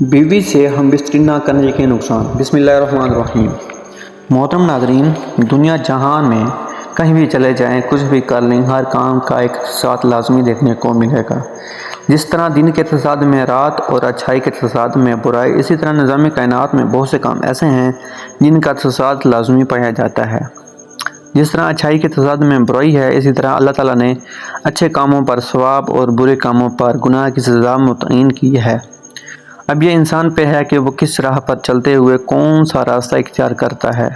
بیوی سے ہم بستری نہ کرنے کے نقصان۔ بسم اللہ الرحمن الرحیم۔ محترم ناظرین، دنیا جہان میں کہیں بھی چلے جائیں، کچھ بھی کر لیں، ہر کام کا ایک ساتھ لازمی دیکھنے کو ملے گا۔ جس طرح دن کے تصادم میں رات اور اچھائی کے تصادم میں برائی، اسی طرح نظام کائنات میں بہت سے کام ایسے ہیں جن کا تصادم لازمی پایا جاتا ہے۔ جس طرح اچھائی کے تصادم میں برائی ہے، اسی طرح اللہ تعالیٰ نے اچھے کاموں پر ثواب اور برے کاموں پر گناہ کی سزا متعین کی ہے۔ اب یہ انسان پہ ہے کہ وہ کس راہ پر چلتے ہوئے کون سا راستہ اختیار کرتا ہے۔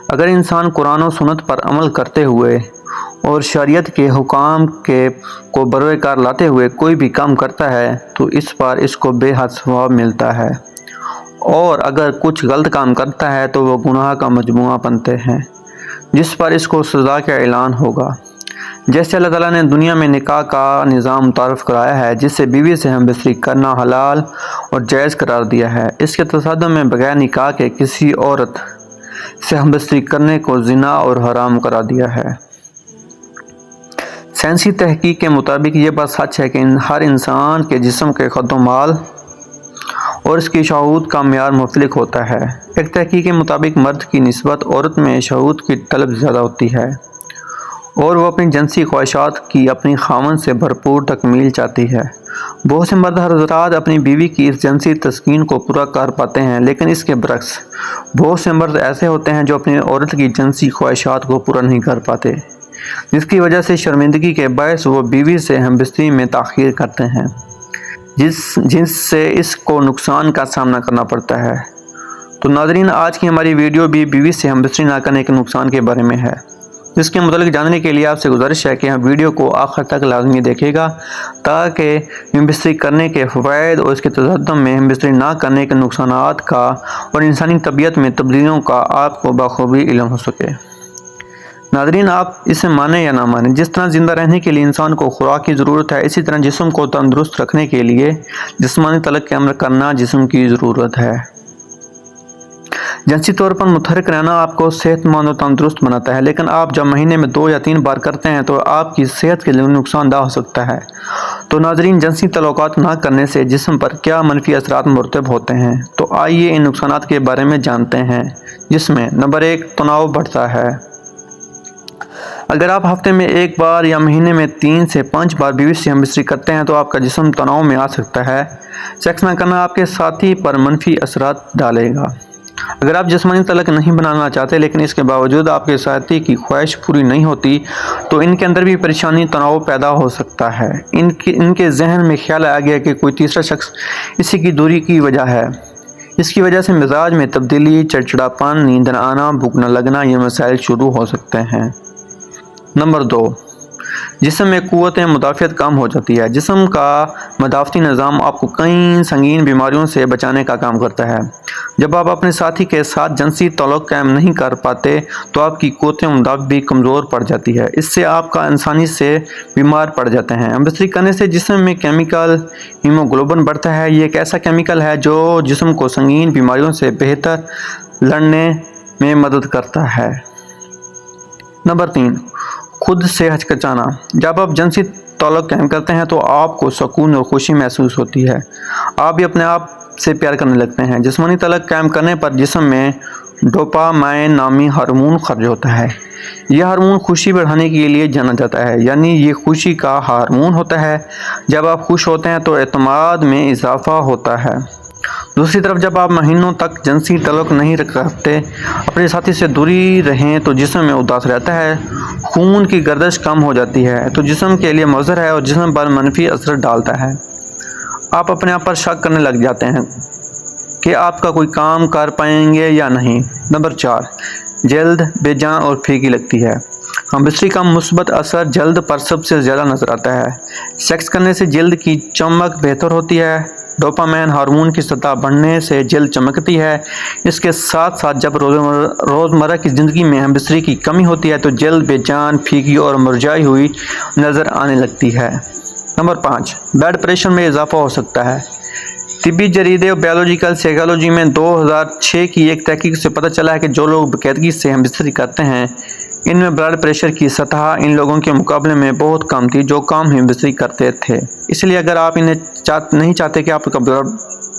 اگر انسان قرآن و سنت پر عمل کرتے ہوئے اور شریعت کے حکام کو بروئے کار لاتے ہوئے کوئی بھی کام کرتا ہے تو اس پر اس کو بے حد ثواب ملتا ہے، اور اگر کچھ غلط کام کرتا ہے تو وہ گناہ کا مجموعہ بنتے ہیں جس پر اس کو سزا کا اعلان ہوگا۔ جیسے اللہ تعالیٰ نے دنیا میں نکاح کا نظام متعارف کرایا ہے، جس سے بیوی سے ہم بستری کرنا حلال اور جائز قرار دیا ہے۔ اس کے تصادم میں بغیر نکاح کے کسی عورت سے ہم بستری کرنے کو زنا اور حرام قرار دیا ہے۔ سائنسی تحقیق کے مطابق یہ بات سچ ہے کہ ہر انسان کے جسم کے قد و مال اور اس کی شہوت کا معیار مختلف ہوتا ہے۔ ایک تحقیق کے مطابق مرد کی نسبت عورت میں شہوت کی طلب زیادہ ہوتی ہے اور وہ اپنی جنسی خواہشات کی اپنی خاوند سے بھرپور تکمیل چاہتی ہے۔ بہت سے مرد حضرات اپنی بیوی کی اس جنسی تسکین کو پورا کر پاتے ہیں، لیکن اس کے برعکس بہت سے مرد ایسے ہوتے ہیں جو اپنی عورت کی جنسی خواہشات کو پورا نہیں کر پاتے، جس کی وجہ سے شرمندگی کے باعث وہ بیوی سے ہم بستری میں تاخیر کرتے ہیں، جس سے اس کو نقصان کا سامنا کرنا پڑتا ہے۔ تو ناظرین، آج کی ہماری ویڈیو بھی بیوی سے ہم بستری نہ کرنے کے نقصان کے بارے میں ہے، جس کے متعلق جاننے کے لیے آپ سے گزارش ہے کہ ہم ویڈیو کو آخر تک لازمی دیکھے گا، تاکہ ہم بستری کرنے کے فوائد اور اس کے تصادم میں ہم بستری نہ کرنے کے نقصانات کا اور انسانی طبیعت میں تبدیلیوں کا آپ کو بخوبی علم ہو سکے۔ ناظرین، آپ اسے مانیں یا نہ مانیں، جس طرح زندہ رہنے کے لیے انسان کو خوراک کی ضرورت ہے، اسی طرح جسم کو تندرست رکھنے کے لیے جسمانی طاقت کا عمل کرنا جسم کی ضرورت ہے۔ جنسی طور پر متحرک رہنا آپ کو صحت مند اور تندرست بناتا ہے، لیکن آپ جب مہینے میں 2 یا 3 بار کرتے ہیں تو آپ کی صحت کے لیے نقصان دہ ہو سکتا ہے۔ تو ناظرین، جنسی تعلقات نہ کرنے سے جسم پر کیا منفی اثرات مرتب ہوتے ہیں، تو آئیے ان نقصانات کے بارے میں جانتے ہیں، جس میں نمبر 1 تناؤ بڑھتا ہے۔ اگر آپ ہفتے میں 1 بار یا مہینے میں 3 سے 5 بار بیوی سے ہم بستری کرتے ہیں تو آپ کا جسم تناؤ میں آ سکتا ہے۔ سیکس نہ کرنا آپ کے ساتھی پر منفی اثرات ڈالے گا۔ اگر آپ جسمانی تعلق نہیں بنانا چاہتے لیکن اس کے باوجود آپ کے ساتھی کی خواہش پوری نہیں ہوتی تو ان کے اندر بھی پریشانی، تناؤ پیدا ہو سکتا ہے۔ ان کے ذہن میں خیال آ گیا کہ کوئی تیسرا شخص اسی کی دوری کی وجہ ہے۔ اس کی وجہ سے مزاج میں تبدیلی، چڑچڑاپن، نیند نہ آنا، بھوک نہ لگنا، یہ مسائل شروع ہو سکتے ہیں۔ نمبر 2، جسم میں قوت مدافعت کم ہو جاتی ہے۔ جسم کا مدافعتی نظام آپ کو کئی سنگین بیماریوں سے بچانے کا کام کرتا ہے۔ جب آپ اپنے ساتھی کے ساتھ جنسی تعلق قائم نہیں کر پاتے تو آپ کی قوت مدافعت بھی کمزور پڑ جاتی ہے، اس سے آپ کا آسانی سے بیمار پڑ جاتے ہیں۔ ہم بستری کرنے سے جسم میں کیمیکل ہیموگلوبن بڑھتا ہے۔ یہ ایک ایسا کیمیکل ہے جو جسم کو سنگین بیماریوں سے بہتر لڑنے میں مدد کرتا ہے۔ نمبر 3، خود سے ہچکچانا۔ جب آپ جنسی تعلق قائم کرتے ہیں تو آپ کو سکون اور خوشی محسوس ہوتی ہے، آپ بھی اپنے آپ سے پیار کرنے لگتے ہیں۔ جسمانی تعلق قائم کرنے پر جسم میں ڈوپامائن نامی ہارمون خارج ہوتا ہے۔ یہ ہارمون خوشی بڑھانے کے لیے جانا جاتا ہے، یعنی یہ خوشی کا ہارمون ہوتا ہے۔ جب آپ خوش ہوتے ہیں تو اعتماد میں اضافہ ہوتا ہے۔ دوسری طرف جب آپ مہینوں تک جنسی تعلق نہیں رکھتے، اپنے ساتھی سے دوری رہیں تو جسم میں اداس رہتا ہے، خون کی گردش کم ہو جاتی ہے، تو جسم کے لیے مضر ہے اور جسم پر منفی اثر ڈالتا ہے۔ آپ اپنے آپ پر شک کرنے لگ جاتے ہیں کہ آپ کا کوئی کام کر پائیں گے یا نہیں۔ نمبر 4، جلد بے جان اور پھیکی لگتی ہے۔ ہم بستری کا مثبت اثر جلد پر سب سے زیادہ نظر آتا ہے۔ سیکس کرنے سے جلد کی چمک بہتر ہوتی ہے۔ ڈوپامائن ہارمون کی سطح بڑھنے سے جلد چمکتی ہے۔ اس کے ساتھ ساتھ جب روزمرہ کی زندگی میں ہم بستری کی کمی ہوتی ہے تو جلد بے جان، پھیکی اور مرجھائی ہوئی نظر آنے لگتی ہے۔ نمبر 5، بلڈ پریشر میں اضافہ ہو سکتا ہے۔ طبی جریدے بایولوجیکل سائیکالوجی میں 2006 کی ایک تحقیق سے پتہ چلا ہے کہ جو لوگ باقاعدگی سے ہم بستری کرتے ہیں ان میں بلڈ پریشر کی سطح ان لوگوں کے مقابلے میں بہت کم تھی جو کم ہم بستری کرتے تھے۔ اس لیے اگر آپ انہیں نہیں چاہتے کہ آپ کا